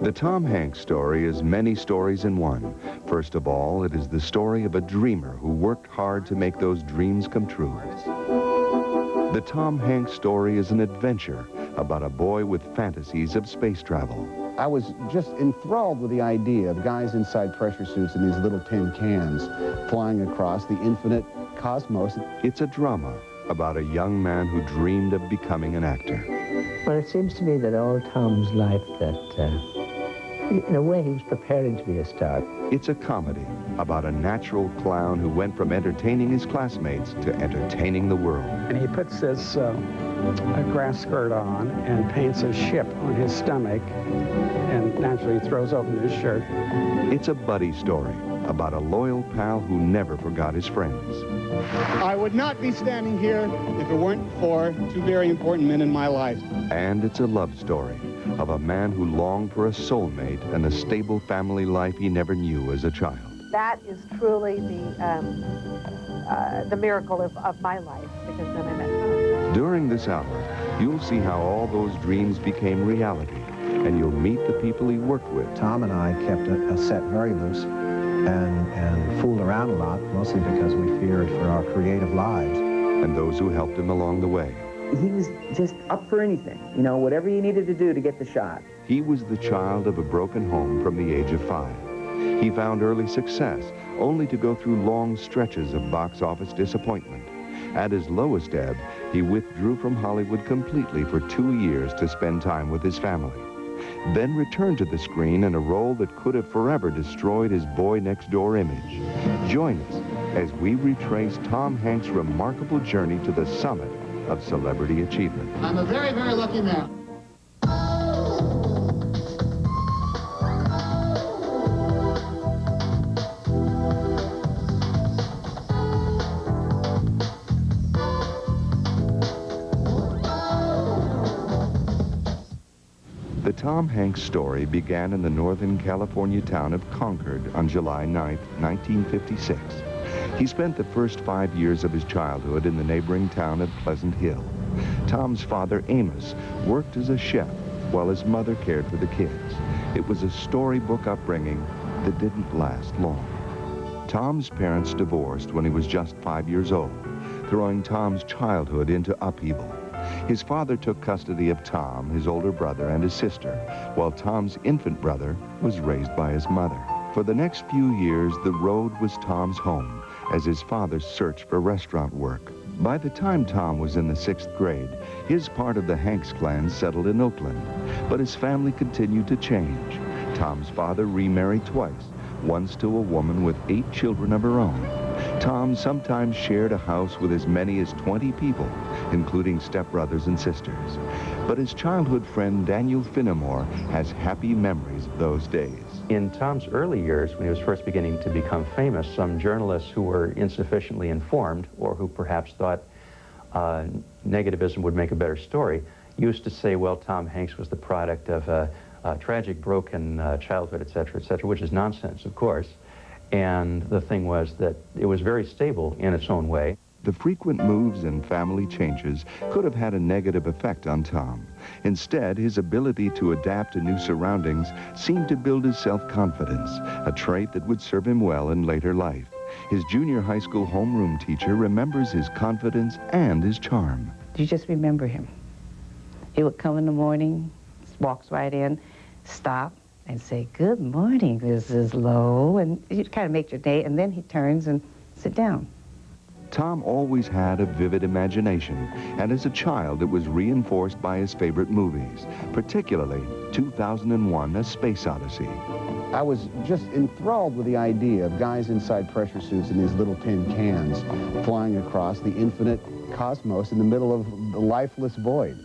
The Tom Hanks story is many stories in one. First of all, it is the story of a dreamer who worked hard to make those dreams come true. The Tom Hanks story is an adventure about a boy with fantasies of space travel. I was just enthralled with the idea of guys inside pressure suits in these little tin cans flying across the infinite cosmos. It's a drama about a young man who dreamed of becoming an actor. Well, it seems to me that all Tom's life that, in a way, he was preparing to be a star. It's a comedy about a natural clown who went from entertaining his classmates to entertaining the world. And he puts this a grass skirt on and paints a ship on his stomach and naturally throws open his shirt. It's a buddy story about a loyal pal who never forgot his friends. I would not be standing here if it weren't for two very important men in my life. And it's a love story of a man who longed for a soulmate and a stable family life he never knew as a child. That is truly the miracle of my life, because then I met Tom. During this hour, you'll see how all those dreams became reality, and you'll meet the people he worked with. Tom and I kept a set very loose and fooled around a lot, mostly because we feared for our creative lives. And those who helped him along the way. He was just up for anything, you know, whatever you needed to do to get the shot. He was the child of a broken home from the age of 5. He found early success, only to go through long stretches of box office disappointment. At his lowest ebb, he withdrew from Hollywood completely for 2 years to spend time with his family. Then returned to the screen in a role that could have forever destroyed his boy-next-door image. Join us as we retrace Tom Hanks' remarkable journey to the summit of celebrity achievement. I'm a very, very lucky man. The Tom Hanks story began in the Northern California town of Concord on July 9, 1956. He spent the first 5 years of his childhood in the neighboring town of Pleasant Hill. Tom's father, Amos, worked as a chef while his mother cared for the kids. It was a storybook upbringing that didn't last long. Tom's parents divorced when he was just 5 years old, throwing Tom's childhood into upheaval. His father took custody of Tom, his older brother, and his sister, while Tom's infant brother was raised by his mother. For the next few years, the road was Tom's home, as his father searched for restaurant work. By the time Tom was in the 6th grade, his part of the Hanks clan settled in Oakland, but his family continued to change. Tom's father remarried twice, once to a woman with 8 children of her own. Tom sometimes shared a house with as many as 20 people, including stepbrothers and sisters. But his childhood friend Daniel Finnemore has happy memories of those days. In Tom's early years, when he was first beginning to become famous, some journalists who were insufficiently informed, or who perhaps thought negativism would make a better story, used to say, well, Tom Hanks was the product of a tragic, broken childhood, etc., which is nonsense, of course. And the thing was that it was very stable in its own way. The frequent moves and family changes could have had a negative effect on Tom. Instead, his ability to adapt to new surroundings seemed to build his self-confidence, a trait that would serve him well in later life. His junior high school homeroom teacher remembers his confidence and his charm. You just remember him. He would come in the morning, walks right in, stop, and say, "Good morning, Mrs. Lowe," and he'd kind of make your day, and then he turns and sit down. Tom always had a vivid imagination, and as a child it was reinforced by his favorite movies, particularly 2001: A Space Odyssey. I was just enthralled with the idea of guys inside pressure suits in these little tin cans flying across the infinite cosmos in the middle of the lifeless void.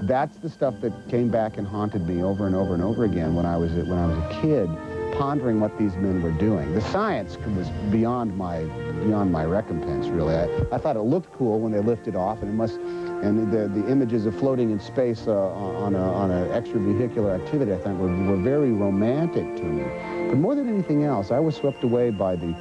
That's the stuff that came back and haunted me over and over and over again when I was a kid, pondering what these men were doing. The science was beyond my recompense, really. I thought it looked cool when they lifted off, and the images of floating in space on an extravehicular activity, I thought, were very romantic to me. But more than anything else, I was swept away by the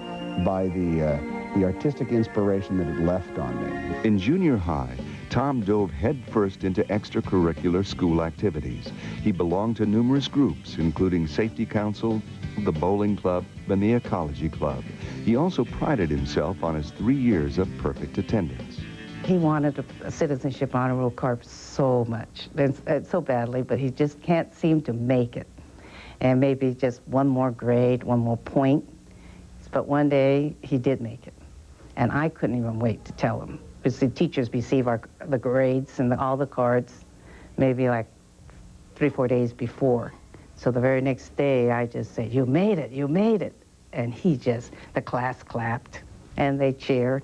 artistic inspiration that it left on me. In junior high, Tom dove headfirst into extracurricular school activities. He belonged to numerous groups, including Safety Council, the Bowling Club, and the Ecology Club. He also prided himself on his 3 years of perfect attendance. He wanted a citizenship honor roll card so much, and so badly, but he just can't seem to make it. And maybe just one more grade, one more point. But one day, he did make it. And I couldn't even wait to tell him. Because the teachers receive the grades and all the cards maybe like 3 or 4 days before. So the very next day, I just said, "You made it, you made it." And the class clapped, and they cheered.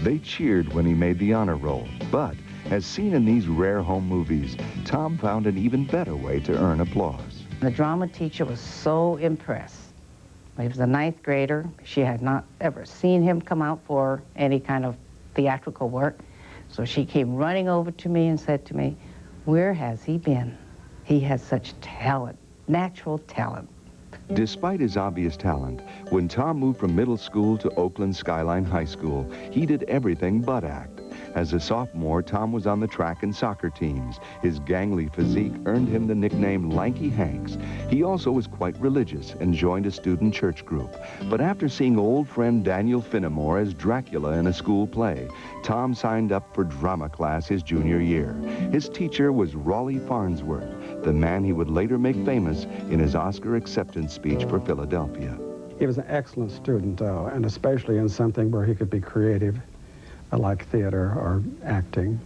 They cheered when he made the honor roll, but as seen in these rare home movies, Tom found an even better way to earn applause. The drama teacher was so impressed. He was a 9th grader. She had not ever seen him come out for any kind of theatrical work. So she came running over to me and said to me, "Where has he been? He has such talent, natural talent." Despite his obvious talent, when Tom moved from middle school to Oakland Skyline High School, he did everything but act. As a sophomore, Tom was on the track and soccer teams. His gangly physique earned him the nickname Lanky Hanks. He also was quite religious and joined a student church group. But after seeing old friend Daniel Finnemore as Dracula in a school play, Tom signed up for drama class his junior year. His teacher was Raleigh Farnsworth, the man he would later make famous in his Oscar acceptance speech for Philadelphia. He was an excellent student, though, and especially in something where he could be creative, like theater or acting.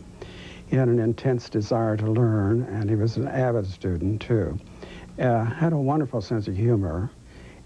He had an intense desire to learn, and he was an avid student, too. Had a wonderful sense of humor,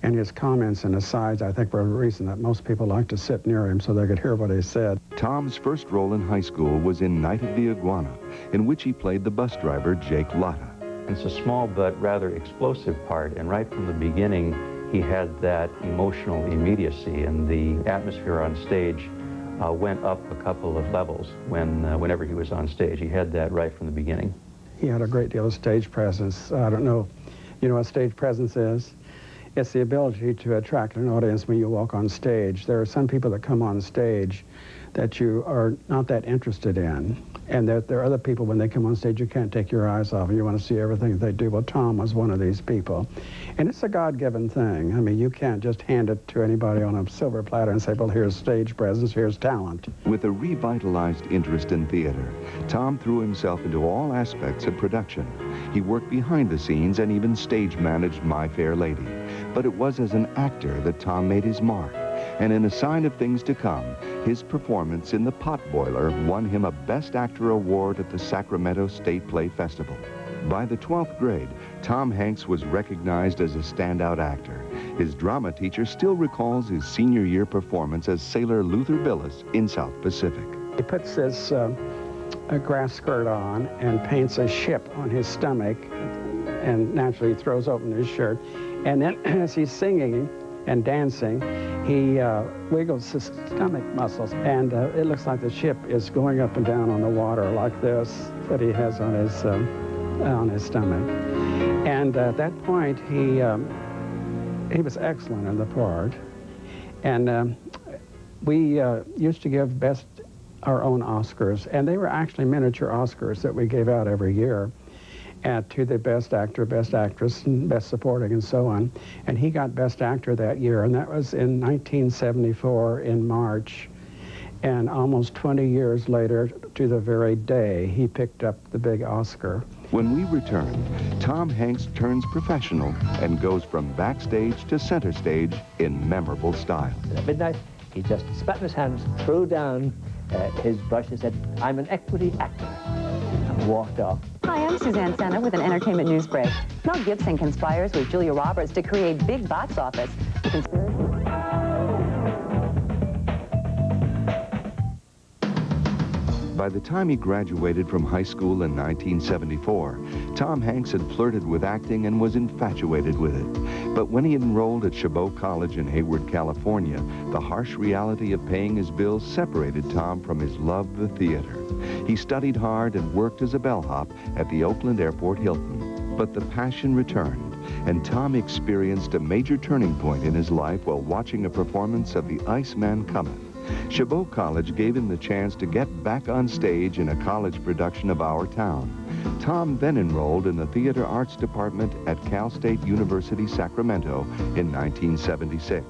and his comments and asides, I think, were the reason that most people liked to sit near him so they could hear what he said. Tom's first role in high school was in Night of the Iguana, in which he played the bus driver, Jake Latta. It's a small but rather explosive part, and right from the beginning, he had that emotional immediacy, and the atmosphere on stage went up a couple of levels whenever he was on stage. He had that right from the beginning. He had a great deal of stage presence. I don't know, you know what stage presence is? It's the ability to attract an audience when you walk on stage. There are some people that come on stage that you are not that interested in, and there are other people, when they come on stage, you can't take your eyes off, and you want to see everything that they do. Well, Tom was one of these people. And it's a God-given thing. I mean, you can't just hand it to anybody on a silver platter and say, well, here's stage presence, here's talent. With a revitalized interest in theater, Tom threw himself into all aspects of production. He worked behind the scenes and even stage-managed My Fair Lady. But it was as an actor that Tom made his mark. And in a sign of things to come, his performance in The Potboiler won him a Best Actor award at the Sacramento State Play Festival. By the 12th grade, Tom Hanks was recognized as a standout actor. His drama teacher still recalls his senior year performance as Sailor Luther Billis in South Pacific. He puts this a grass skirt on and paints a ship on his stomach, and naturally throws open his shirt. And then as he's singing and dancing, he wiggles his stomach muscles, and it looks like the ship is going up and down on the water like this that he has on his stomach. And at that point, he was excellent in the part. And we used to give our own Oscars, and they were actually miniature Oscars that we gave out every year. To the Best Actor, Best Actress, and Best Supporting, and so on. And he got Best Actor that year, and that was in 1974 in March. And almost 20 years later, to the very day, he picked up the big Oscar. When we return, Tom Hanks turns professional and goes from backstage to center stage in memorable style. At midnight, he just spat in his hands, threw down his brush and said, "I'm an equity actor," and walked off. Hi, I'm Suzanne Senna with an entertainment news break. Mel Gibson conspires with Julia Roberts to create big box office. The conspiracy. By the time he graduated from high school in 1974, Tom Hanks had flirted with acting and was infatuated with it. But when he enrolled at Chabot College in Hayward, California, the harsh reality of paying his bills separated Tom from his love of the theater. He studied hard and worked as a bellhop at the Oakland Airport Hilton. But the passion returned, and Tom experienced a major turning point in his life while watching a performance of The Iceman Cometh. Chabot College gave him the chance to get back on stage in a college production of Our Town. Tom then enrolled in the Theater Arts Department at Cal State University, Sacramento in 1976.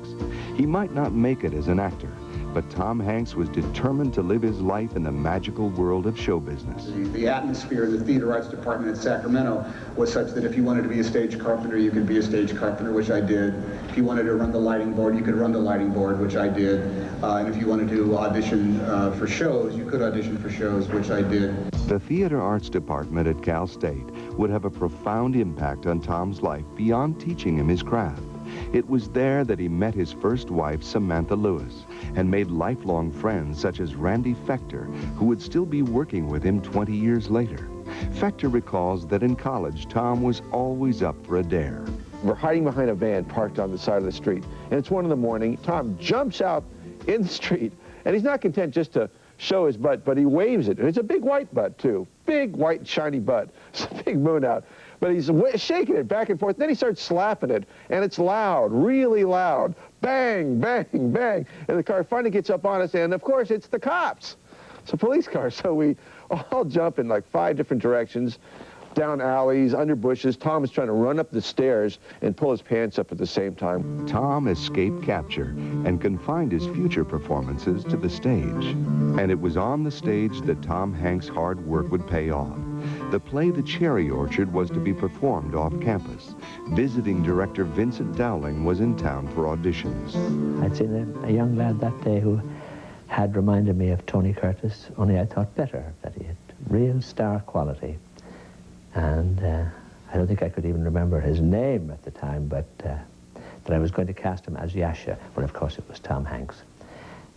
He might not make it as an actor, but Tom Hanks was determined to live his life in the magical world of show business. The atmosphere in the Theater Arts Department at Sacramento was such that if you wanted to be a stage carpenter, you could be a stage carpenter, which I did. If you wanted to run the lighting board, you could run the lighting board, which I did. And if you wanted to audition for shows, you could audition for shows, which I did. The Theater Arts Department at Cal State would have a profound impact on Tom's life beyond teaching him his craft. It was there that he met his first wife, Samantha Lewis, and made lifelong friends such as Randy Fechter, who would still be working with him 20 years later. Fechter recalls that in college, Tom was always up for a dare. We're hiding behind a van parked on the side of the street, and it's 1 in the morning. Tom jumps out in the street, and he's not content just to show his butt, but he waves it. And it's a big white butt, too. Big, white, shiny butt. It's a big moon out. But he's shaking it back and forth. Then he starts slapping it, and it's loud, really loud. Bang, bang, bang. And the car finally gets up on us, and of course, it's the cops. It's a police car. So we all jump in like 5 different directions, down alleys, under bushes. Tom is trying to run up the stairs and pull his pants up at the same time. Tom escaped capture and confined his future performances to the stage. And it was on the stage that Tom Hanks' hard work would pay off. The play The Cherry Orchard was to be performed off campus. Visiting director Vincent Dowling was in town for auditions. I'd seen a young lad that day who had reminded me of Tony Curtis, only I thought better, that he had real star quality. And I don't think I could even remember his name at the time, but that I was going to cast him as Yasha. Well, of course, it was Tom Hanks.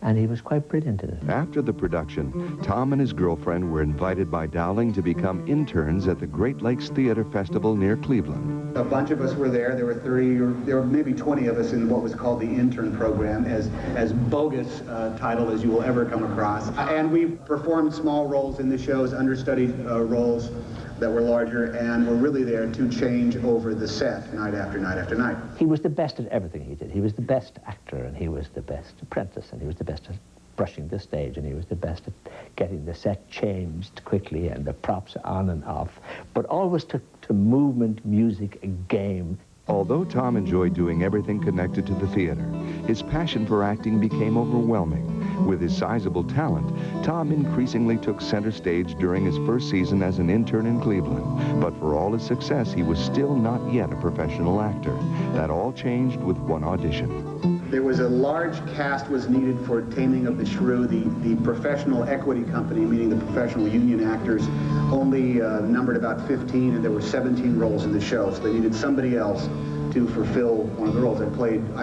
And he was quite brilliant in it. After the production, Tom and his girlfriend were invited by Dowling to become interns at the Great Lakes Theater Festival near Cleveland. A bunch of us were there. There were 30, or there were maybe 20 of us in what was called the intern program, as bogus title as you will ever come across. And we performed small roles in the shows, understudied roles that were larger, and were really there to change over the set night after night after night. He was the best at everything he did. He was the best actor, and he was the best apprentice, and he was the best at brushing the stage, and he was the best at getting the set changed quickly and the props on and off, but always took to movement, music, a game. Although Tom enjoyed doing everything connected to the theater, his passion for acting became overwhelming. With his sizable talent, Tom increasingly took center stage during his first season as an intern in Cleveland. But for all his success, he was still not yet a professional actor. That all changed with one audition. There was a large cast was needed for Taming of the Shrew. The professional equity company, meaning the professional union actors, only numbered about 15, and there were 17 roles in the show, so they needed somebody else to fulfill one of the roles. I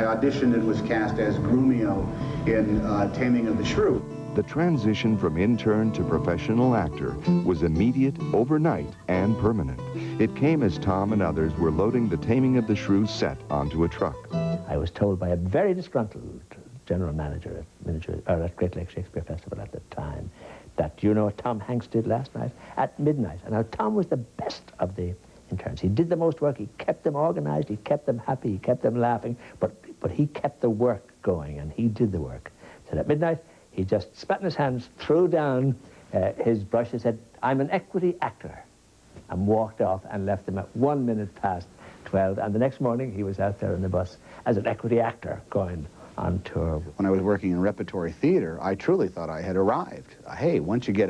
auditioned and was cast as Grumio in Taming of the Shrew. The transition from intern to professional actor was immediate, overnight, and permanent. It came as Tom and others were loading the Taming of the Shrew set onto a truck. I was told by a very disgruntled general manager at Great Lakes Shakespeare Festival at the time that, you know what Tom Hanks did last night? At midnight. And now Tom was the best of the interns. He did the most work. He kept them organized. He kept them happy. He kept them laughing. But he kept the work going, and he did the work. So at midnight, he just spat in his hands, threw down his brush and said, "I'm an equity actor," and walked off and left them at 1 minute past 12. And the next morning, he was out there in the bus as an equity actor going on tour. When I was working in repertory theater, I truly thought I had arrived. Hey, once you get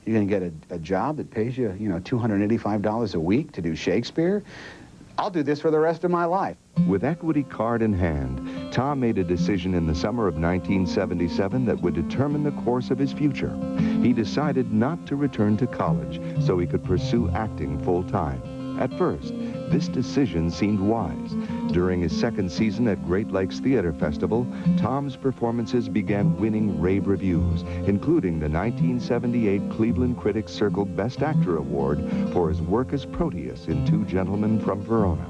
you're going to get a job that pays you, $285 a week to do Shakespeare, I'll do this for the rest of my life. With equity card in hand, Tom made a decision in the summer of 1977 that would determine the course of his future. He decided not to return to college so he could pursue acting full-time. At first, this decision seemed wise. During his second season at Great Lakes Theater Festival, Tom's performances began winning rave reviews, including the 1978 Cleveland Critics Circle Best Actor Award for his work as Proteus in Two Gentlemen from Verona.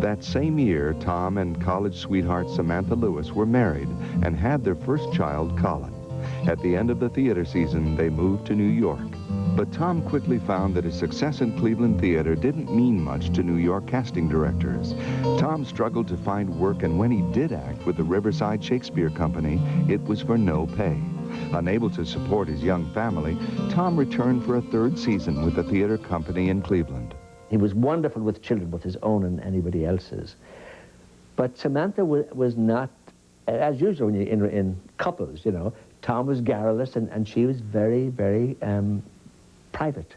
That same year, Tom and college sweetheart Samantha Lewis were married and had their first child, Colin. At the end of the theater season, they moved to New York. But Tom quickly found that his success in Cleveland theater didn't mean much to New York casting directors. Tom struggled to find work, and when he did act with the Riverside Shakespeare Company, it was for no pay. Unable to support his young family, Tom returned for a third season with the theater company in Cleveland. He was wonderful with children, both his own and anybody else's. But Samantha was not, as usual in couples, you know, Tom was garrulous and she was very, very private,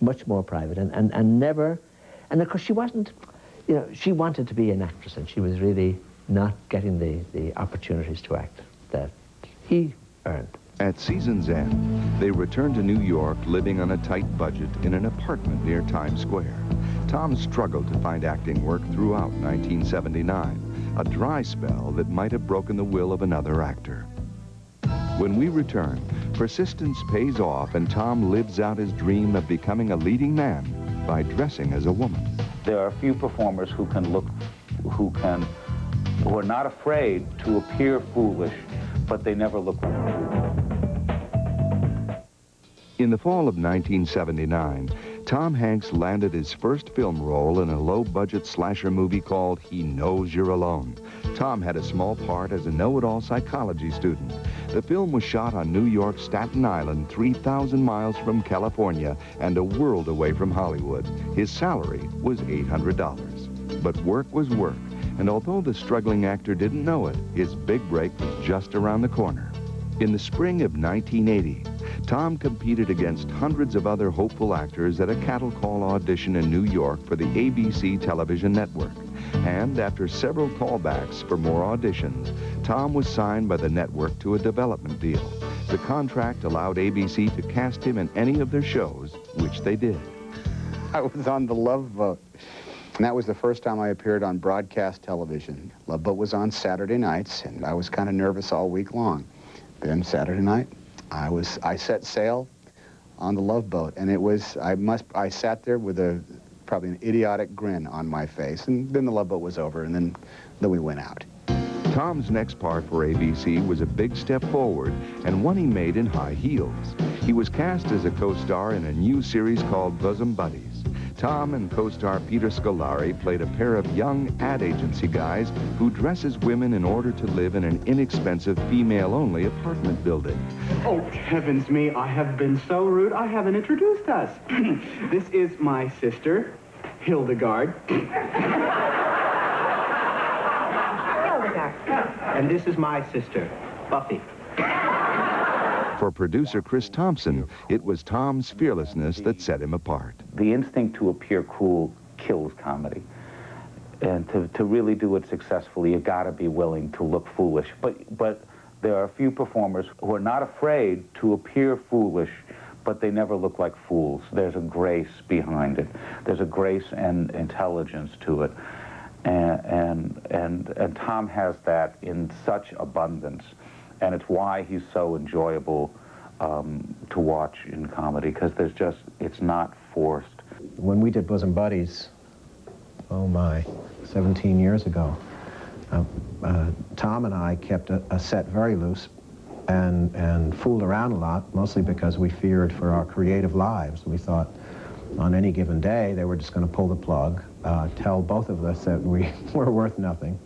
much more private, and never, and of course she wasn't, you know, she wanted to be an actress and she was really not getting the opportunities to act that he earned. At season's end, they returned to New York, living on a tight budget in an apartment near Times Square. Tom struggled to find acting work throughout 1979, a dry spell that might have broken the will of another actor. When we return, persistence pays off and Tom lives out his dream of becoming a leading man by dressing as a woman. There are few performers who are not afraid to appear foolish, but they never look foolish. In the fall of 1979, Tom Hanks landed his first film role in a low-budget slasher movie called He Knows You're Alone. Tom had a small part as a know-it-all psychology student. The film was shot on New York's Staten Island, 3,000 miles from California and a world away from Hollywood. His salary was $800. But work was work, and although the struggling actor didn't know it, his big break was just around the corner. In the spring of 1980, Tom competed against hundreds of other hopeful actors at a cattle call audition in New York for the ABC television network. And after several callbacks for more auditions, Tom was signed by the network to a development deal. The contract allowed ABC to cast him in any of their shows, which they did. I was on The Love Boat, and that was the first time I appeared on broadcast television. Love Boat was on Saturday nights, and I was kind of nervous all week long. Then Saturday night, I set sail on the Love Boat, and it was, I sat there with probably an idiotic grin on my face, and then the Love Boat was over, and then we went out. Tom's next part for ABC was a big step forward, and one he made in high heels. He was cast as a co-star in a new series called Bosom Buddies. Tom and co-star Peter Scolari played a pair of young ad agency guys who dress as women in order to live in an inexpensive female-only apartment building. Oh, heavens me, I have been so rude, I haven't introduced us. This is my sister, Hildegard. And this is my sister, Buffy. For producer Chris Thompson, it was Tom's fearlessness that set him apart. The instinct to appear cool kills comedy. And to really do it successfully, you gotta be willing to look foolish. But there are a few performers who are not afraid to appear foolish, but they never look like fools. There's a grace behind it. There's a grace and intelligence to it. And Tom has that in such abundance. And it's why he's so enjoyable to watch in comedy, because there's just, it's not forced. When we did Bosom Buddies, oh my, 17 years ago, Tom and I kept a set very loose and fooled around a lot, mostly because we feared for our creative lives. We thought on any given day they were just going to pull the plug, tell both of us that we were worth nothing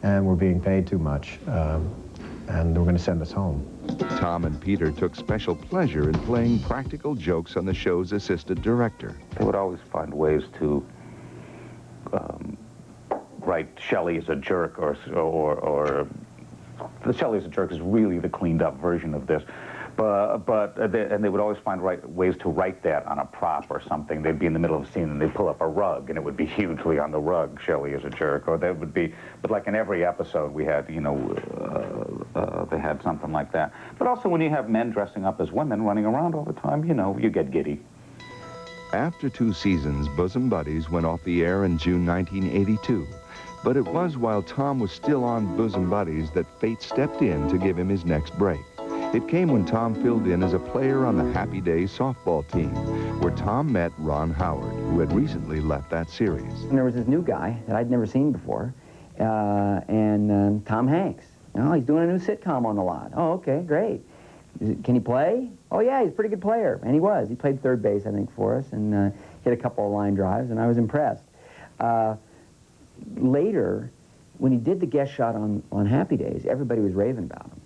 and were being paid too much. And they were going to send us home. Tom and Peter took special pleasure in playing practical jokes on the show's assistant director. They would always find ways to write Shelley as a jerk, or the Shelley as a jerk is really the cleaned up version of this. And they would always find ways to write that on a prop or something. They'd be in the middle of a scene and they'd pull up a rug and it would be hugely on the rug, Shelley is a jerk, or that would be, but like in every episode we had, you know, they had something like that. But also when you have men dressing up as women running around all the time, you know, you get giddy. After 2 seasons, Bosom Buddies went off the air in June 1982. But it was while Tom was still on Bosom Buddies that fate stepped in to give him his next break. It came when Tom filled in as a player on the Happy Days softball team, where Tom met Ron Howard, who had recently left that series. And there was this new guy that I'd never seen before, Tom Hanks. Oh, he's doing a new sitcom on the lot. Oh, okay, great. can he play? Oh, yeah, he's a pretty good player. And he was. He played third base, I think, for us, and hit a couple of line drives, and I was impressed. Later, when he did the guest shot on Happy Days, everybody was raving about him.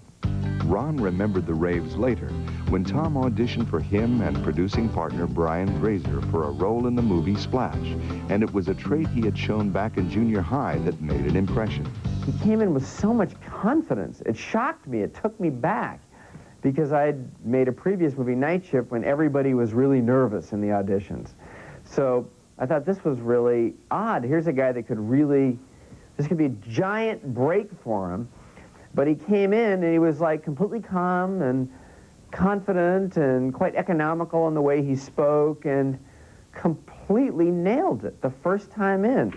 Ron remembered the raves later when Tom auditioned for him and producing partner Brian Grazer for a role in the movie Splash, and it was a trait he had shown back in junior high that made an impression. He came in with so much confidence. It shocked me. It took me back because I had made a previous movie, Night Shift, when everybody was really nervous in the auditions. So I thought this was really odd. Here's a guy that could really, this could be a giant break for him. But he came in and he was like completely calm and confident and quite economical in the way he spoke and completely nailed it the first time in.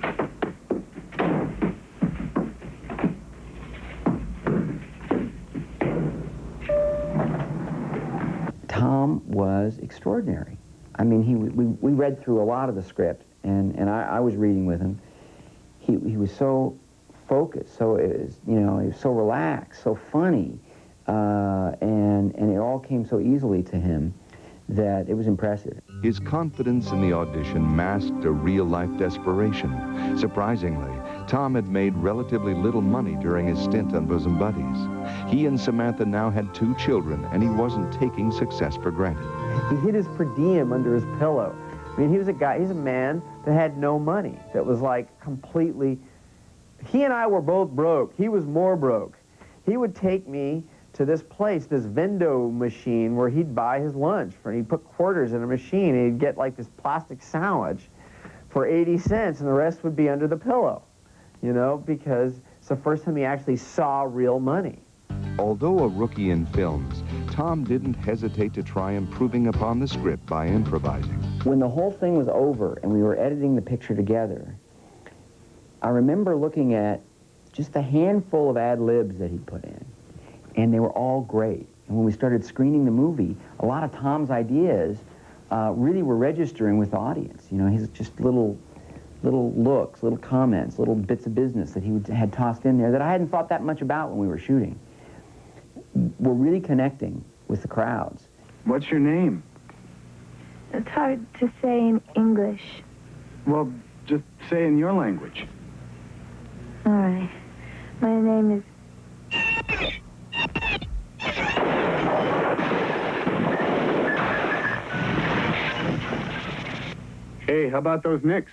Tom was extraordinary. I mean, we read through a lot of the script, and I was reading with him. He was so focused, so it was, you know, he was so relaxed, so funny, and it all came so easily to him that it was impressive. His confidence in the audition masked a real-life desperation. Surprisingly, Tom had made relatively little money during his stint on Bosom Buddies. He and Samantha now had 2 children, and he wasn't taking success for granted. He hid his per diem under his pillow. I mean, he's a man that had no money, that was like completely... He and I were both broke. He was more broke. He would take me to this place, this vendo machine, where he'd buy his lunch. He'd put quarters in a machine, and he'd get like this plastic sandwich for 80 cents, and the rest would be under the pillow, you know, because it's the first time he actually saw real money. Although a rookie in films, Tom didn't hesitate to try improving upon the script by improvising. When the whole thing was over and we were editing the picture together, I remember looking at just a handful of ad-libs that he put in, and they were all great. And when we started screening the movie, a lot of Tom's ideas really were registering with the audience. You know, he's just little looks, little comments, little bits of business that he had tossed in there that I hadn't thought that much about when we were shooting. We're really connecting with the crowds. What's your name? It's hard to say in English. Well, just say in your language. All right. My name is... Hey, how about those Knicks?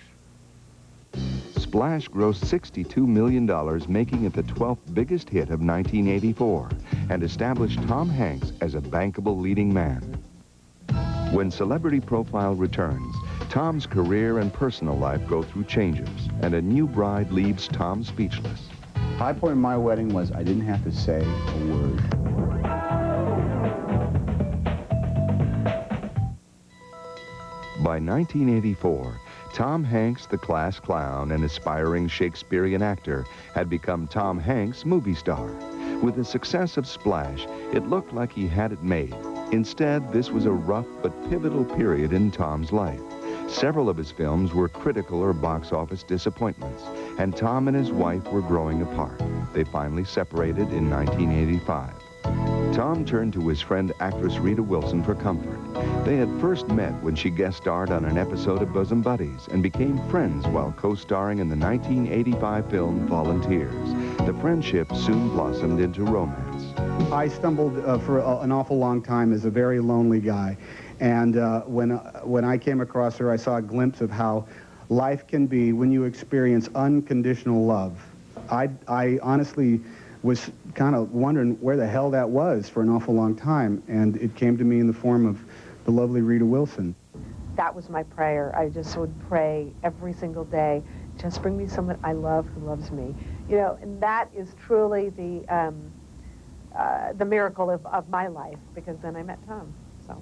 Splash grossed $62 million, making it the 12th biggest hit of 1984, and established Tom Hanks as a bankable leading man. When Celebrity Profile returns, Tom's career and personal life go through changes, and a new bride leaves Tom speechless. High point of my wedding was I didn't have to say a word. By 1984, Tom Hanks, the class clown and aspiring Shakespearean actor, had become Tom Hanks' movie star. With the success of Splash, it looked like he had it made. Instead, this was a rough but pivotal period in Tom's life. Several of his films were critical or box office disappointments, and Tom and his wife were growing apart. They finally separated in 1985. Tom turned to his friend actress Rita Wilson for comfort. They had first met when she guest starred on an episode of Bosom Buddies and became friends while co-starring in the 1985 film Volunteers. The friendship soon blossomed into romance. I stumbled for an awful long time as a very lonely guy. And when I came across her, I saw a glimpse of how life can be when you experience unconditional love. I honestly was kind of wondering where the hell that was for an awful long time, and it came to me in the form of the lovely Rita Wilson. That was my prayer. I just would pray every single day, just bring me someone I love who loves me. You know, and that is truly the miracle of my life, because then I met Tom, so.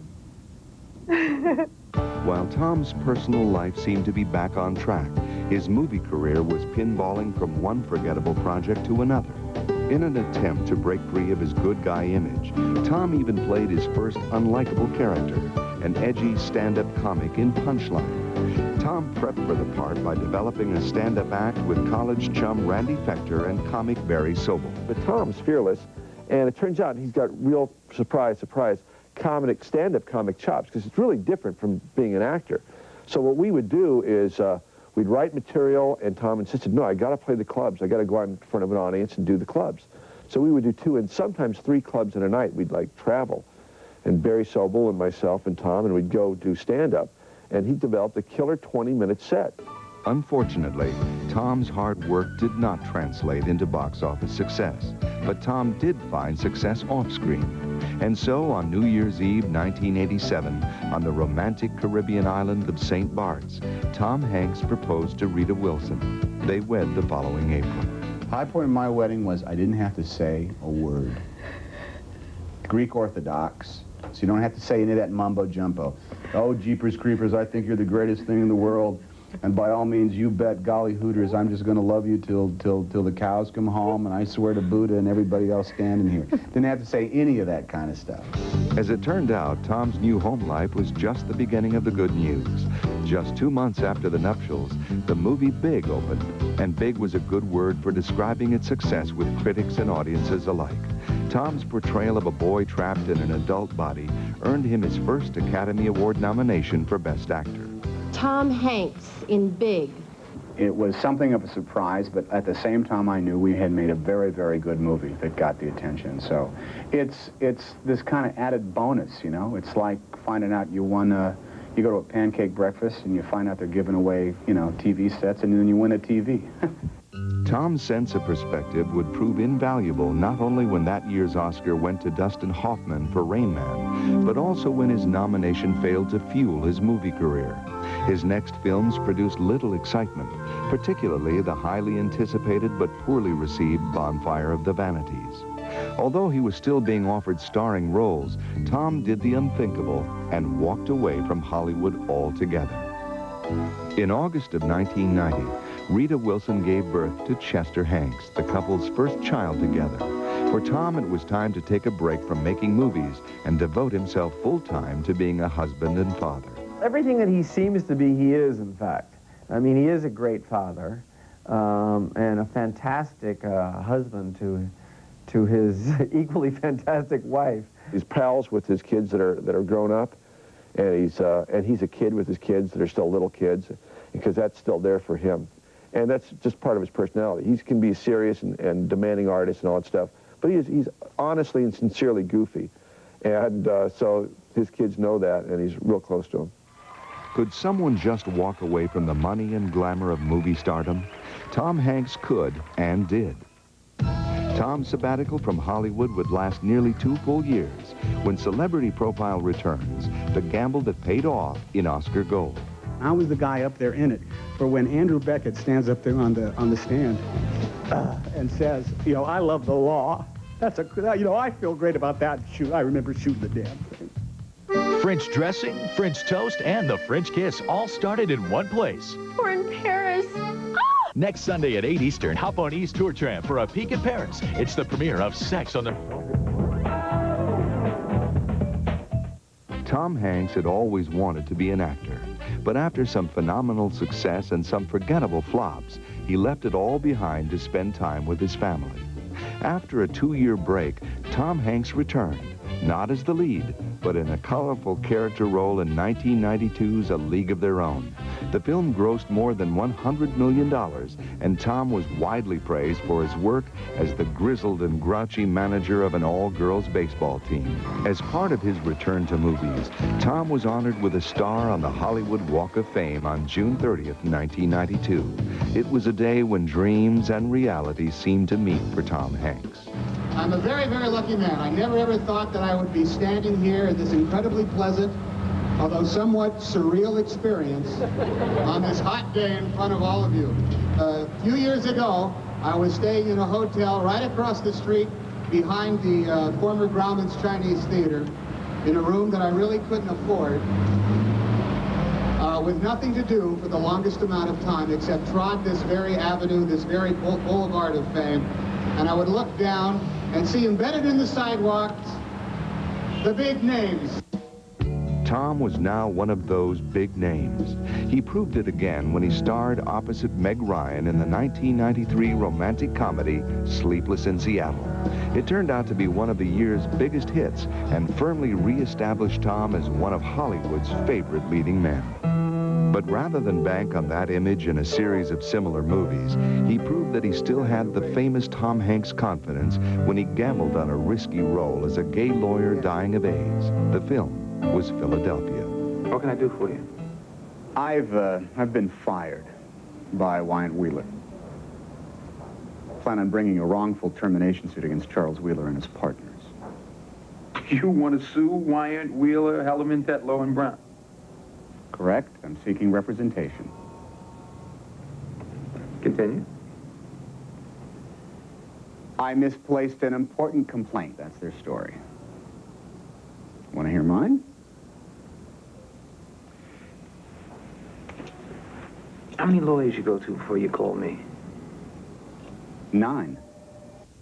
While Tom's personal life seemed to be back on track, his movie career was pinballing from one forgettable project to another. In an attempt to break free of his good guy image, Tom even played his first unlikable character, an edgy stand-up comic in Punchline. Tom prepped for the part by developing a stand-up act with college chum Randy Fechter and comic Barry Sobel. But Tom's fearless, And it turns out he's got real, surprise, stand-up comic chops, because it's really different from being an actor. So what we would do is we'd write material, and Tom insisted, no, I got to play the clubs. I got to go out in front of an audience and do the clubs. So we would do 2 and sometimes 3 clubs in a night. We'd like travel, and Barry Sobel and myself and Tom, and we'd go do stand-up. And he developed a killer 20-minute set. Unfortunately, Tom's hard work did not translate into box office success, but Tom did find success off-screen. And so, on New Year's Eve 1987, on the romantic Caribbean island of St. Bart's, Tom Hanks proposed to Rita Wilson. They wed the following April. High point of my wedding was I didn't have to say a word. Greek Orthodox, so you don't have to say any of that mumbo-jumbo. Oh, jeepers creepers, I think you're the greatest thing in the world. And by all means, you bet golly hooters, I'm just going to love you till the cows come home, and I swear to Buddha and everybody else standing here. Didn't have to say any of that kind of stuff. As it turned out, Tom's new home life was just the beginning of the good news. Just 2 months after the nuptials, the movie Big opened, and big was a good word for describing its success with critics and audiences alike. Tom's portrayal of a boy trapped in an adult body earned him his first Academy Award nomination for Best Actor. Tom Hanks in Big. It was something of a surprise, but at the same time I knew we had made a very, very good movie that got the attention. So it's this kind of added bonus, you know? It's like finding out you won you go to a pancake breakfast and you find out they're giving away, you know, TV sets, and then you win a TV. Tom's sense of perspective would prove invaluable not only when that year's Oscar went to Dustin Hoffman for Rain Man, but also when his nomination failed to fuel his movie career. His next films produced little excitement, particularly the highly anticipated but poorly received Bonfire of the Vanities. Although he was still being offered starring roles, Tom did the unthinkable and walked away from Hollywood altogether. In August of 1990, Rita Wilson gave birth to Chester Hanks, the couple's first child together. For Tom, it was time to take a break from making movies and devote himself full-time to being a husband and father. Everything that he seems to be, he is, in fact. I mean, he is a great father and a fantastic husband to his equally fantastic wife. He's pals with his kids that are grown up, and he's a kid with his kids that are still little kids, because that's still there for him. And that's just part of his personality. He can be a serious and demanding artist and all that stuff, but he's honestly and sincerely goofy. And so his kids know that, and he's real close to them. Could someone just walk away from the money and glamour of movie stardom? Tom Hanks could and did. Tom's sabbatical from Hollywood would last nearly 2 full years. When Celebrity Profile returns, the gamble that paid off in Oscar gold. I was the guy up there in it for when Andrew Beckett stands up there on the stand and says, you know, I love the law. That's you know, I feel great about that. Shoot, I remember shooting the damn thing. French dressing, French toast, and the French kiss all started in one place. We're in Paris. Next Sunday at 8 Eastern, hop on East Tour Tram for a peek at Paris. It's the premiere of Sex on the... Tom Hanks had always wanted to be an actor, but after some phenomenal success and some forgettable flops, he left it all behind to spend time with his family. After a 2-year break, Tom Hanks returned, not as the lead, but in a colorful character role in 1992's A League of Their Own. The film grossed more than $100 million, and Tom was widely praised for his work as the grizzled and grouchy manager of an all-girls baseball team. As part of his return to movies, Tom was honored with a star on the Hollywood Walk of Fame on June 30th, 1992. It was a day when dreams and reality seemed to meet for Tom Hanks. I'm a very, very lucky man. I never ever thought that I would be standing here at this incredibly pleasant, although somewhat surreal experience on this hot day in front of all of you. A few years ago, I was staying in a hotel right across the street behind the former Grauman's Chinese Theater in a room that I really couldn't afford, with nothing to do for the longest amount of time except trot this very avenue, this very boulevard of fame, and I would look down and see embedded in the sidewalks the big names. Tom was now one of those big names. He proved it again when he starred opposite Meg Ryan in the 1993 romantic comedy Sleepless in Seattle. It turned out to be one of the year's biggest hits and firmly re-established Tom as one of Hollywood's favorite leading men. But rather than bank on that image in a series of similar movies, he proved that he still had the famous Tom Hanks confidence when he gambled on a risky role as a gay lawyer dying of AIDS. The film was Philadelphia. What can I do for you? I've been fired by Wyatt Wheeler. Plan on bringing a wrongful termination suit against Charles Wheeler and his partners. You want to sue Wyatt Wheeler, Hellerman, Tetlow, and Brown? Correct. I'm seeking representation. Continue. I misplaced an important complaint. That's their story. Want to hear mine? How many lawyers you go to before you call me? 9.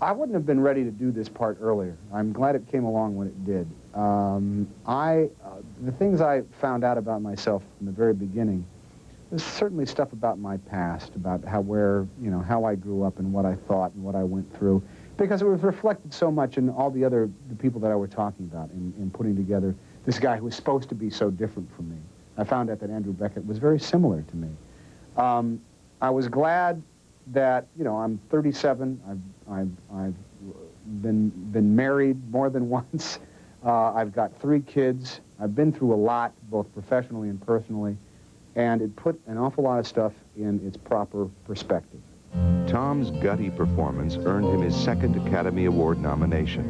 I wouldn't have been ready to do this part earlier. I'm glad it came along when it did. The things I found out about myself from the very beginning, there's certainly stuff about my past, about how I grew up and what I thought and what I went through, because it was reflected so much in all the people that I were talking about in putting together this guy who was supposed to be so different from me. I found out that Andrew Beckett was very similar to me. I was glad that, I'm 37. I've been married more than once. I've got 3 kids. I've been through a lot, both professionally and personally, and it put an awful lot of stuff in its proper perspective. Tom's gutty performance earned him his 2nd Academy Award nomination.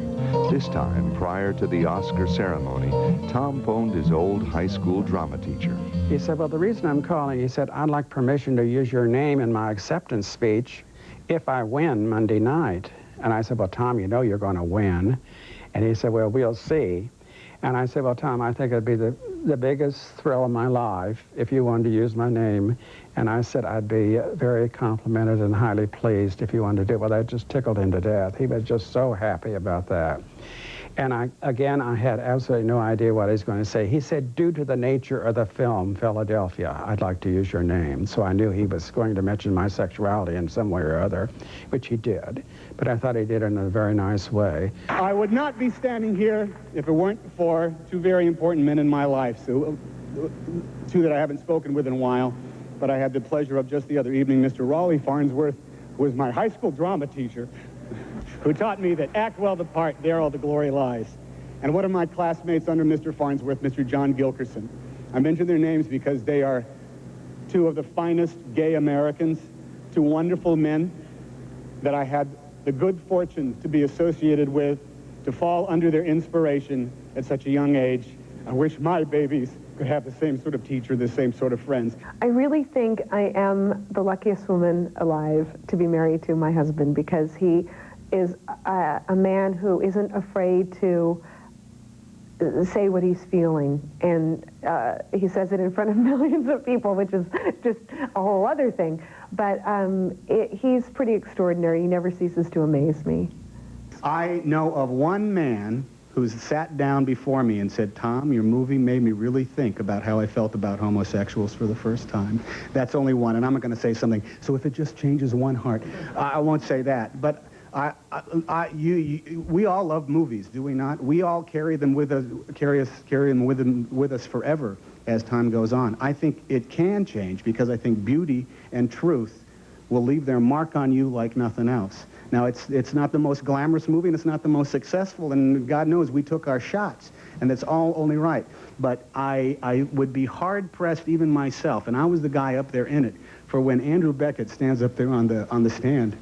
This time, prior to the Oscar ceremony, Tom phoned his old high school drama teacher. He said, well, the reason I'm calling, he said, I'd like permission to use your name in my acceptance speech if I win Monday night. And I said, well, Tom, you know you're going to win. And he said, well, we'll see. And I said, well, Tom, I think it'd be the biggest thrill of my life if you wanted to use my name. And I said, I'd be very complimented and highly pleased if you wanted to do it. Well, that just tickled him to death. He was just so happy about that. And I had absolutely no idea what he was going to say. He said, due to the nature of the film, Philadelphia, I'd like to use your name. So I knew he was going to mention my sexuality in some way or other, which he did. But I thought he did it in a very nice way. I would not be standing here if it weren't for 2 very important men in my life, Sue. 2 that I haven't spoken with in a while, but I had the pleasure of just the other evening. Mr. Raleigh Farnsworth was my high school drama teacher, who taught me that act well the part, there all the glory lies. And one of my classmates under Mr. Farnsworth, Mr. John Gilkerson. I mention their names because they are 2 of the finest gay Americans, 2 wonderful men that I had the good fortune to be associated with, to fall under their inspiration at such a young age. I wish my babies could have the same sort of teacher, the same sort of friends. I really think I am the luckiest woman alive to be married to my husband, because he is a man who isn't afraid to say what he's feeling, and he says it in front of millions of people, which is just a whole other thing. But he's pretty extraordinary. He never ceases to amaze me. I know of one man who's sat down before me and said, Tom, your movie made me really think about how I felt about homosexuals for the first time. That's only one, and I'm not going to say something. So if it just changes one heart, I won't say that. But we all love movies, do we not? We all carry them with us, carry them with us forever as time goes on. I think it can change, because I think beauty and truth will leave their mark on you like nothing else. Now, it's not the most glamorous movie, and it's not the most successful, and God knows we took our shots, and that's all only right. But I would be hard-pressed, even myself, and I was the guy up there in it, for when Andrew Beckett stands up there on the stand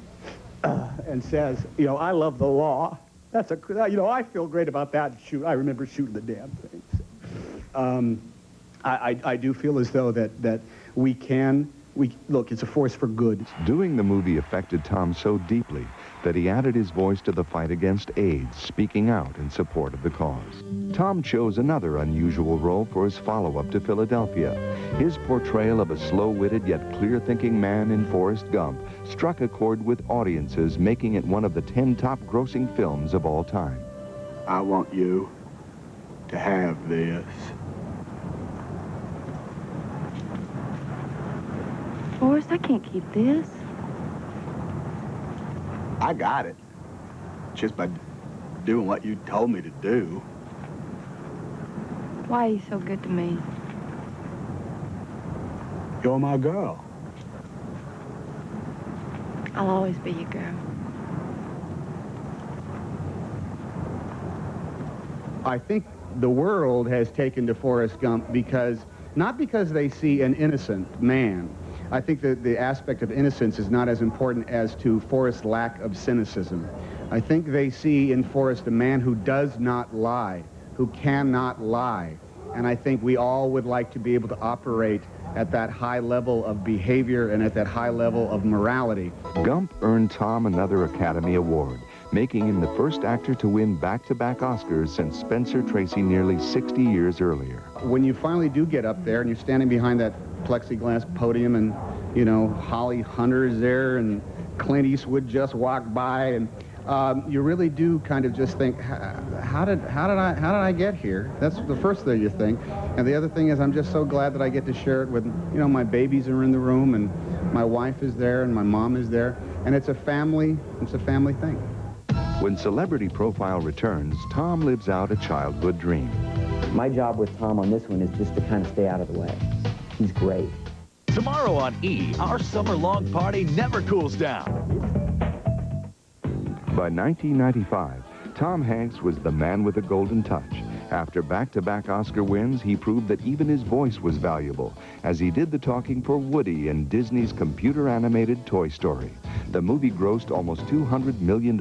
and says, I love the law. That's I feel great about that. Shoot, I remember shooting the damn thing. I do feel as though that look, it's a force for good. Doing the movie affected Tom so deeply that he added his voice to the fight against AIDS, speaking out in support of the cause. Tom chose another unusual role for his follow-up to Philadelphia. His portrayal of a slow-witted yet clear-thinking man in Forrest Gump struck a chord with audiences, making it one of the 10 top-grossing films of all time. I want you to have this. Forrest, I can't keep this. I got it. Just by doing what you told me to do. Why are you so good to me? You're my girl. I'll always be your girl. I think the world has taken to Forrest Gump not because they see an innocent man. I think that the aspect of innocence is not as important as to Forrest's lack of cynicism. I think they see in Forrest a man who does not lie, who cannot lie. And I think we all would like to be able to operate at that high level of behavior and at that high level of morality. Gump earned Tom another Academy Award, making him the first actor to win back-to-back Oscars since Spencer Tracy nearly 60 years earlier. When you finally do get up there and you're standing behind that plexiglass podium and, you know, Holly Hunter's there and Clint Eastwood just walked by, and you really do kind of just think, how did I get here? That's the first thing you think. And the other thing is, I'm just so glad that I get to share it with, you know, my babies are in the room and my wife is there and my mom is there, and it's a family thing. When Celebrity Profile returns, Tom lives out a childhood dream. My job with Tom on this one is just to kind of stay out of the way. He's great. Tomorrow on E! Our summer-long party never cools down. By 1995, Tom Hanks was the man with the golden touch. After back-to-back Oscar wins, he proved that even his voice was valuable, as he did the talking for Woody in Disney's computer-animated Toy Story. The movie grossed almost $200 million.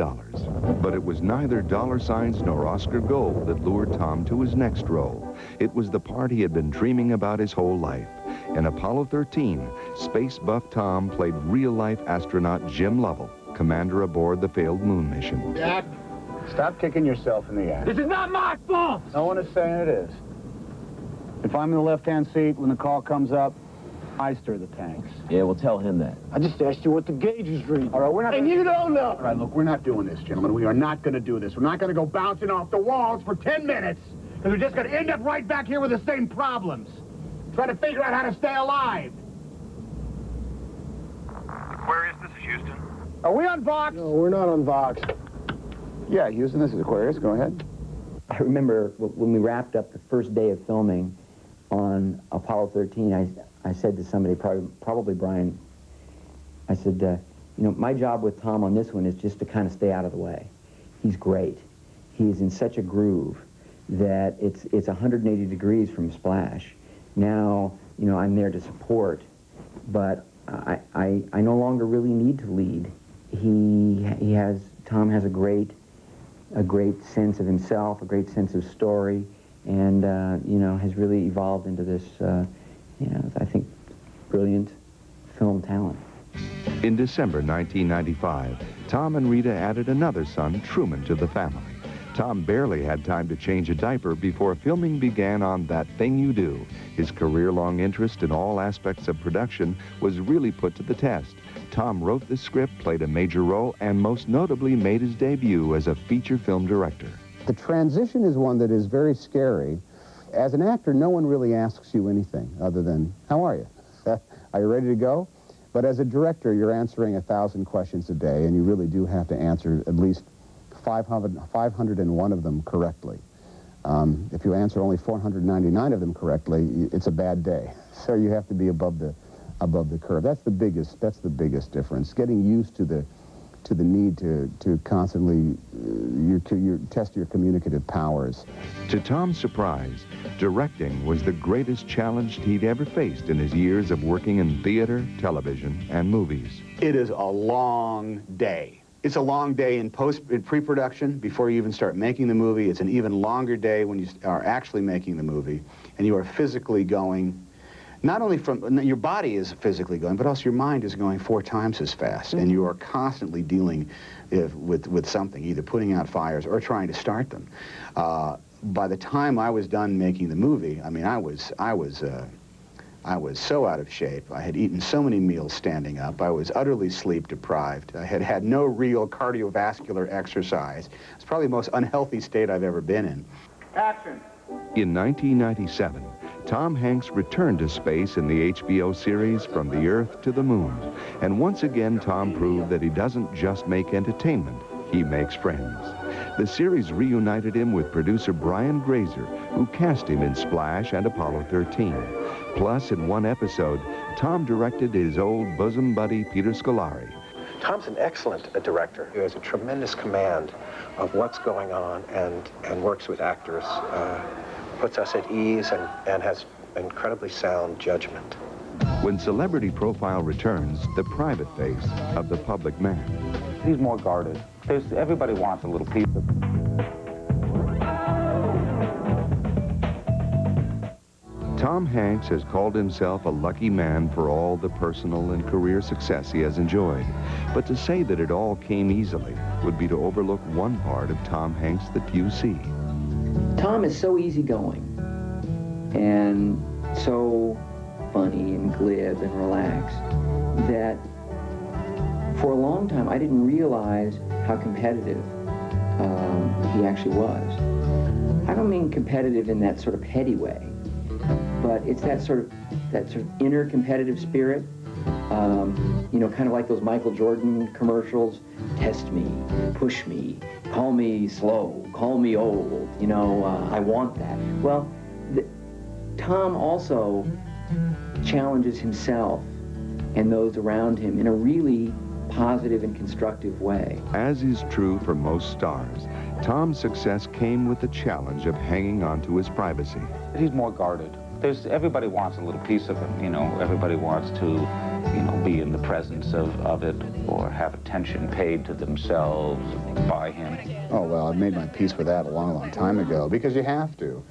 But it was neither dollar signs nor Oscar gold that lured Tom to his next role. It was the part he had been dreaming about his whole life. In Apollo 13, space buff Tom played real-life astronaut Jim Lovell, commander aboard the failed moon mission. Dad, stop kicking yourself in the ass. This is not my fault! No one is saying it is. If I'm in the left-hand seat when the call comes up, I stir the tanks. Yeah, well, tell him that. I just asked you what the gauges read. All right, we're not... And you don't know! All right, look, we're not doing this, gentlemen. We are not going to do this. We're not going to go bouncing off the walls for 10 minutes, because we're just going to end up right back here with the same problems. Trying to figure out how to stay alive. Aquarius, this is Houston. Are we on Vox? No, we're not on Vox. Yeah, Houston, this is Aquarius. Go ahead. I remember when we wrapped up the first day of filming on Apollo 13, I said to somebody, probably Brian, I said, you know, my job with Tom on this one is just to kind of stay out of the way. He's great. He's in such a groove that it's 180 degrees from splash. Now, you know, I'm there to support, but I no longer really need to lead. Tom has a great sense of himself, a great sense of story, and, you know, has really evolved into this, you know, I think, brilliant film talent. In December 1995, Tom and Rita added another son, Truman, to the family. Tom barely had time to change a diaper before filming began on That Thing You Do. His career-long interest in all aspects of production was really put to the test. Tom wrote the script, played a major role, and most notably made his debut as a feature film director. The transition is one that is very scary. As an actor, no one really asks you anything other than, how are you? Are you ready to go? But as a director, you're answering 1,000 questions a day, and you really do have to answer at least 501 of them correctly. If you answer only 499 of them correctly, it's a bad day. So you have to be above the curve. That's the biggest difference. Getting used to the need to constantly test your communicative powers. To Tom's surprise, directing was the greatest challenge he'd ever faced in his years of working in theater, television, and movies. It is a long day. It's a long day in pre-production before you even start making the movie. It's an even longer day when you are actually making the movie, and you are physically going. Not only from your body is physically going, but also your mind is going 4 times as fast, and you are constantly dealing with something, either putting out fires or trying to start them. By the time I was done making the movie, I mean, I was so out of shape. I had eaten so many meals standing up. I was utterly sleep deprived. I had had no real cardiovascular exercise. It's probably the most unhealthy state I've ever been in. Action. In 1997, Tom Hanks returned to space in the HBO series From the Earth to the Moon. And once again, Tom proved that he doesn't just make entertainment, he makes friends. The series reunited him with producer Brian Grazer, who cast him in Splash and Apollo 13. Plus, in one episode, Tom directed his old bosom buddy, Peter Scolari. Tom's an excellent director. He has a tremendous command of what's going on and works with actors, puts us at ease and has incredibly sound judgment. When Celebrity Profile returns, the private face of the public man. He's more guarded. Everybody wants a little piece of him. Tom Hanks has called himself a lucky man for all the personal and career success he has enjoyed. But to say that it all came easily would be to overlook one part of Tom Hanks that few see. Tom is so easygoing and so funny and glib and relaxed that for a long time I didn't realize how competitive he actually was. I don't mean competitive in that sort of petty way, but it's that sort of inner competitive spirit. You know, kind of like those Michael Jordan commercials. Test me, push me, call me slow, call me old. You know, I want that. Well, Tom also challenges himself and those around him in a really positive and constructive way. As is true for most stars, Tom's success came with the challenge of hanging on to his privacy. He's more guarded. Everybody wants a little piece of him, you know. Everybody wants to, you know, be in the presence of it or have attention paid to themselves by him. Oh, well, I've made my peace with that a long, long time ago, because you have to.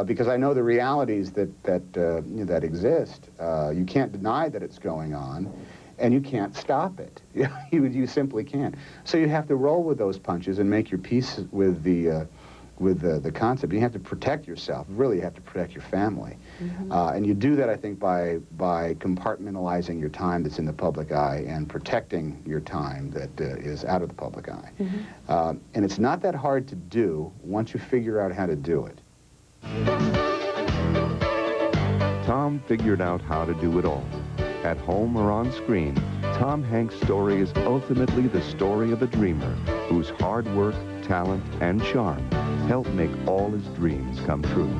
Because I know the realities that exist. You can't deny that it's going on, and you can't stop it. You simply can't. So you have to roll with those punches and make your peace with the concept. You have to protect yourself. Really, you have to protect your family. Mm-hmm. And you do that, I think, by compartmentalizing your time that's in the public eye and protecting your time that is out of the public eye. Mm-hmm. And it's not that hard to do once you figure out how to do it. Tom figured out how to do it all. At home or on screen, Tom Hanks' story is ultimately the story of a dreamer whose hard work, talent, and charm helped make all his dreams come true.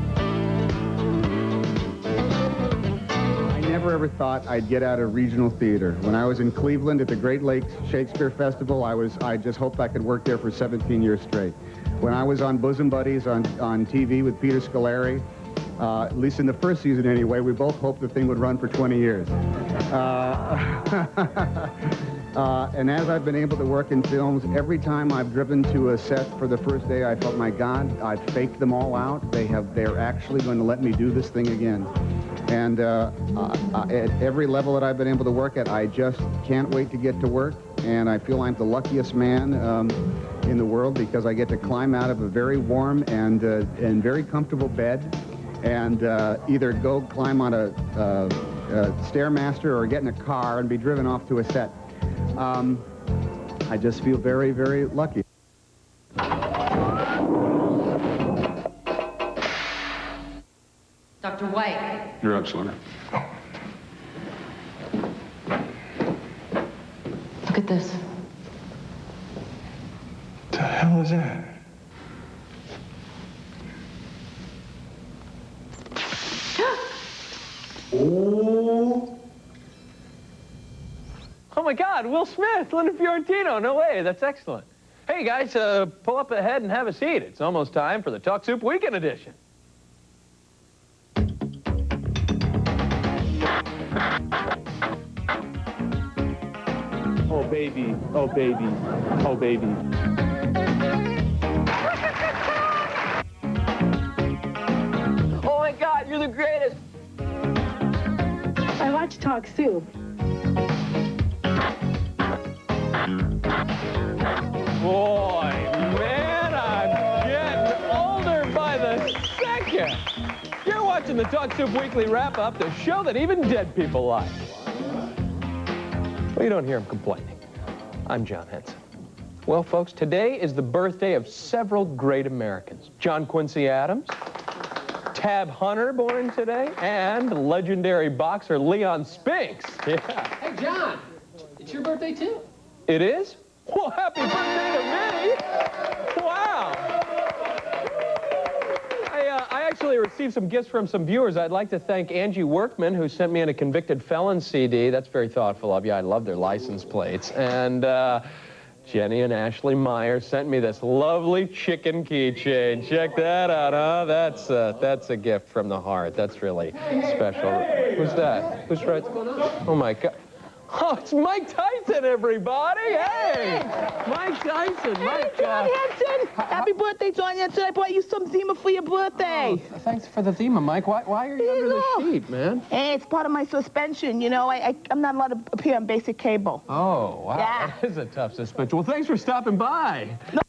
I never ever thought I'd get out of regional theater. When I was in Cleveland at the Great Lakes Shakespeare Festival, I just hoped I could work there for 17 years straight. When I was on Bosom Buddies on TV with Peter Scolari, at least in the first season anyway, we both hoped the thing would run for 20 years. And as I've been able to work in films, every time I've driven to a set for the first day, I felt, my God, I've faked them all out. They're actually going to let me do this thing again. And at every level that I've been able to work at, I just can't wait to get to work. And I feel I'm the luckiest man in the world, because I get to climb out of a very warm and very comfortable bed and either go climb on a Stairmaster or get in a car and be driven off to a set. I just feel very, very lucky. Dr. White. You're excellent. Look at this. What the hell is that? Oh! Oh my God, Will Smith, Linda Fiorentino, no way, that's excellent. Hey guys, pull up ahead and have a seat. It's almost time for the Talk Soup Weekend Edition. Oh baby, oh baby, oh baby. Oh my God, you're the greatest. I watch Talk Soup. Boy, man, I'm getting older by the second. You're watching the Talk Soup Weekly Wrap-Up, the show that even dead people like. Well, you don't hear them complaining. I'm John Henson. Well, folks, today is the birthday of several great Americans. John Quincy Adams, Tab Hunter born today, and legendary boxer Leon Spinks. Yeah. Hey, John, it's your birthday too? It is? Well, happy birthday to me! Wow! I actually received some gifts from some viewers. I'd like to thank Angie Workman, who sent me in a convicted felon CD. That's very thoughtful of you. I love their license plates. And Jenny and Ashley Meyer sent me this lovely chicken keychain. Check that out, huh? That's a gift from the heart. That's really special. Who's that? Who's right? Oh, my God. Oh, it's Mike Tyson, everybody! Hey! Mike Tyson, Mike. John Henson! Happy birthday, John Henson. I bought you some Zima for your birthday. Oh, thanks for the theme, Mike. Why are you under the sheet, man? Hey, it's part of my suspension, you know. I'm not allowed to appear on basic cable. Oh, wow. Yeah. That is a tough suspension. Well, thanks for stopping by. No